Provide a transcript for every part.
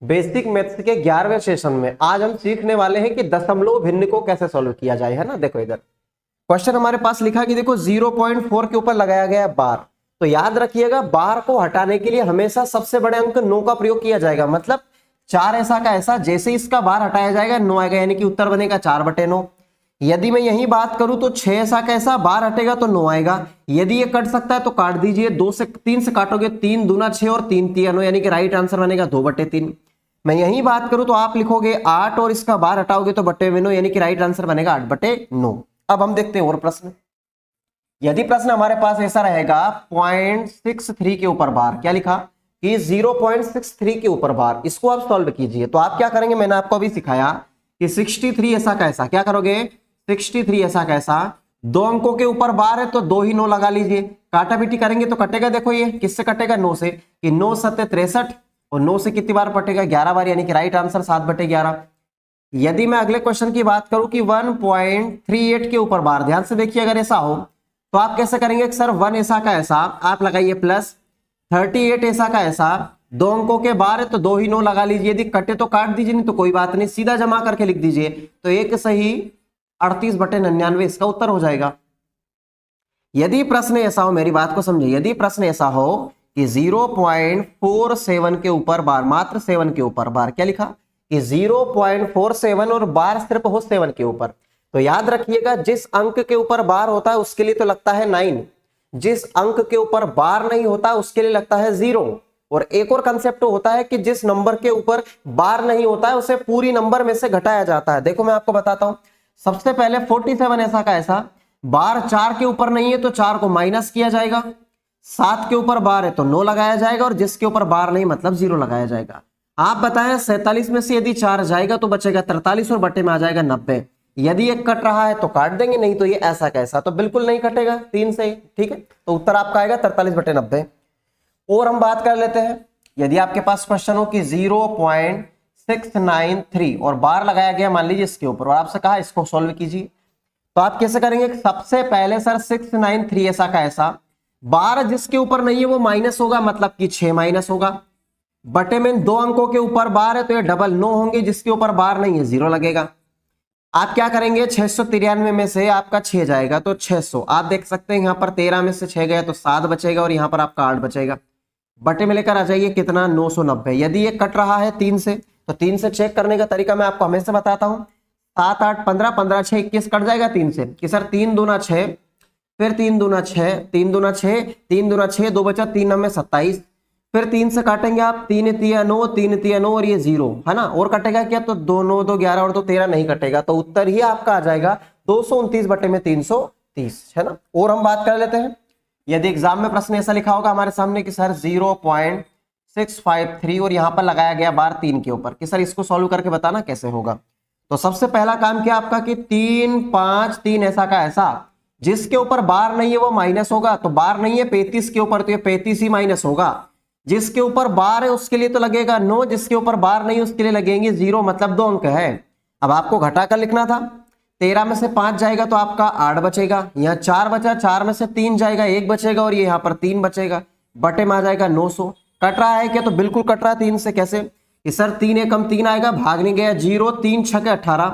Basic maths के 11वें session में आज हम सीखने वाले हैं कि दशमलव भिन्न को कैसे सॉल्व किया जाए, है ना। देखो इधर क्वेश्चन हमारे पास लिखा है कि देखो 0.4 के ऊपर लगाया गया है बार। तो याद रखिएगा बार को हटाने के लिए हमेशा सबसे बड़े अंक 9 का प्रयोग किया जाएगा। मतलब 4 ऐसा का ऐसा, जैसे इसका बार हटाया जाएगा 9 आएगा, यानी कि उत्तर बनेगा 4/9। यदि मैं यही बात करूं तो 6 ऐसा कैसा, बार हटेगा तो 9 आएगा। यदि ये कट सकता है तो काट दीजिए, 2 से 3 से काटोगे 3 दूना 6 और 3 तिया 9, यानी कि राइट आंसर बनेगा 2/3। मैं यही बात करूं तो आप लिखोगे 8 और इसका बार हटाओगे तो बट्टे में 9, यानी कि राइट आंसर बनेगा 8/9। अब हम देखते हैं और प्रश्न। यदि प्रश्न हमारे पास ऐसा रहेगा 0.63 के ऊपर बार, क्या लिखा कि 0.63 के ऊपर बार, इसको आप सॉल्व कीजिए। तो आप क्या करेंगे, मैंने आपको अभी सिखाया कि 63 ऐसा कैसा, क्या करोगे 63 ऐसा कैसा, 2 अंकों के ऊपर बार है तो 2 ही 9 लगा लीजिए। काटा पीटी करेंगे तो कटेगा, देखो ये किससे कटेगा 9 से, कि 9 7 63 और 9 से कितनी बार कटेगा 11 बार, यानी कि राइट आंसर 7/11। यदि मैं अगले क्वेश्चन की बात करूं कि 1.38 के ऊपर बार, ध्यान से देखिए, अगर ऐसा हो तो आप कैसे करेंगे, सर 1 ऐसा का ऐसा आप लगाइए प्लस 38 ऐसा का ऐसा, 2 अंकों के बार है तो 2 ही 9 लगा लीजिए। यदि कटे तो काट दीजिए, नहीं तो कोई बात नहीं, सीधा जमा करके लिख दीजिए। तो एक सही 38/99 इसका उत्तर हो जाएगा। यदि प्रश्न ऐसा हो, मेरी बात को समझिए, यदि प्रश्न ऐसा हो कि 0.47 के ऊपर बार, मात्र 7 के ऊपर बार, क्या लिखा कि 0.47 और बार सिर्फ हो 7 के ऊपर, तो याद रखिएगा जिस अंक के ऊपर बार होता है उसके लिए तो लगता है 9, जिस अंक के ऊपर बार नहीं होता उसके लिए लगता है 0। और एक और कंसेप्ट होता है कि जिस नंबर के ऊपर बार नहीं होता है उसे पूरी नंबर में से घटाया जाता है। देखो मैं आपको बताता हूं, सबसे पहले 47 ऐसा का ऐसा, बार 4 के ऊपर नहीं है तो 4 को माइनस किया जाएगा, 7 के ऊपर बार है तो 9 लगाया जाएगा, और जिसके ऊपर बार नहीं मतलब 0 लगाया जाएगा। आप बताएं 47 में से यदि 4 जाएगा तो बचेगा 43 और बटे में आ जाएगा 90। यदि एक कट रहा है तो काट देंगे, नहीं तो ये ऐसा कैसा तो बिल्कुल नहीं कटेगा 3 से, ठीक है। तो उत्तर आपका आएगा 43/90। और हम बात कर लेते हैं, यदि आपके पास क्वेश्चन हो कि 0.693 और बार लगाया गया मान लीजिए इसके ऊपर, और आपसे कहा इसको सोल्व कीजिए, तो आप कैसे करेंगे, सबसे पहले सर 693 ऐसा का ऐसा, बार जिसके ऊपर नहीं है वो माइनस होगा, मतलब कि 6 माइनस होगा, बटे में 2 अंकों के ऊपर बार है तो ये डबल 9 होंगे, जिसके ऊपर बार नहीं है 0 लगेगा। आप क्या करेंगे, 693 में से आपका 6 जाएगा तो 600, आप देख सकते हैं यहाँ पर 13 में से 6 गया तो 7 बचेगा, और यहाँ पर आपका 8 बचेगा, बटे में लेकर आ जाइए कितना 990। यदि ये कट रहा है 3 से तो 3 से चेक करने का तरीका मैं आपको हमेशा बताता हूं, 7 8 15 15 6 21 कट जाएगा 3 से, कि सर 3 दूना 6, फिर 3 दूना 6, 3 दूना 6, 3 दूना 6, 2 बचा 3 9 में 27, फिर 3 से काटेंगे आप 3 तिया 9, 3 तिया 9 और ये 0 है ना, और कटेगा क्या, तो 2 9 2 11 और 2 13 नहीं कटेगा, तो उत्तर ही आपका आ जाएगा 229 बटे में 330, है ना। और हम बात कर लेते हैं, यदि एग्जाम में प्रश्न ऐसा लिखा होगा हमारे सामने कि सर 0.653 और यहां पर लगाया गया बार 3 के ऊपर, कि सर इसको सॉल्व करके बताना कैसे होगा। तो सबसे पहला काम क्या आपका कि 3 5 3 ऐसा का ऐसा, जिसके ऊपर बार नहीं है वो माइनस होगा, तो बार नहीं है 35 के ऊपर तो ये 35 ही माइनस होगा, जिसके ऊपर बार है उसके लिए तो लगेगा 9, जिसके ऊपर बार नहीं उसके लिए लगेंगे 0, मतलब 2 अंक है। अब आपको घटाकर लिखना था, 13 में से 5 जाएगा तो आपका 8 बचेगा, यहाँ 4 बचा, 4 में से 3 जाएगा 1 बचेगा, और ये यहाँ पर 3 बचेगा, बटे में आ जाएगा 900। कट रहा है क्या, तो बिल्कुल कट रहा है 3 से। कैसे कि सर 3 एकम 3 आएगा, भाग नहीं गया 0, 3 6 18,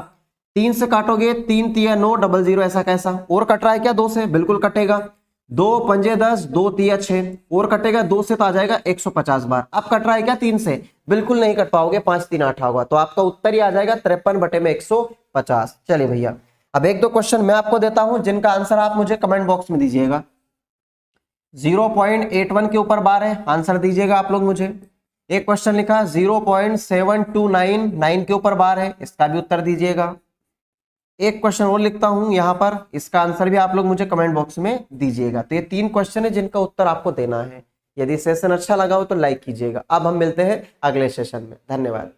3 से काटोगे 3 तिया 9 00 ऐसा कैसा, और कट रहा है क्या 2 से, बिल्कुल कटेगा, 2 पंजे 10, 2 तिया 6, और कटेगा 2 से तो आ जाएगा 150 बार। अब कट रहा है क्या 3 से, बिल्कुल नहीं कट पाओगे, 5 3 8 होगा, तो आपका उत्तर ही आ जाएगा 53 बटे में 150। चलिए भैया अब 1 2 क्वेश्चन मैं आपको देता हूं जिनका आंसर आप मुझे कमेंट बॉक्स में दीजिएगा। 0.81 के ऊपर बार है, आंसर दीजिएगा आप लोग मुझे। एक क्वेश्चन लिखा 0.7299 के ऊपर बार है, इसका भी उत्तर दीजिएगा। एक क्वेश्चन और लिखता हूं यहां पर, इसका आंसर भी आप लोग मुझे कमेंट बॉक्स में दीजिएगा। तो ये 3 क्वेश्चन है जिनका उत्तर आपको देना है। यदि सेशन अच्छा लगा हो तो लाइक कीजिएगा। अब हम मिलते हैं अगले सेशन में, धन्यवाद।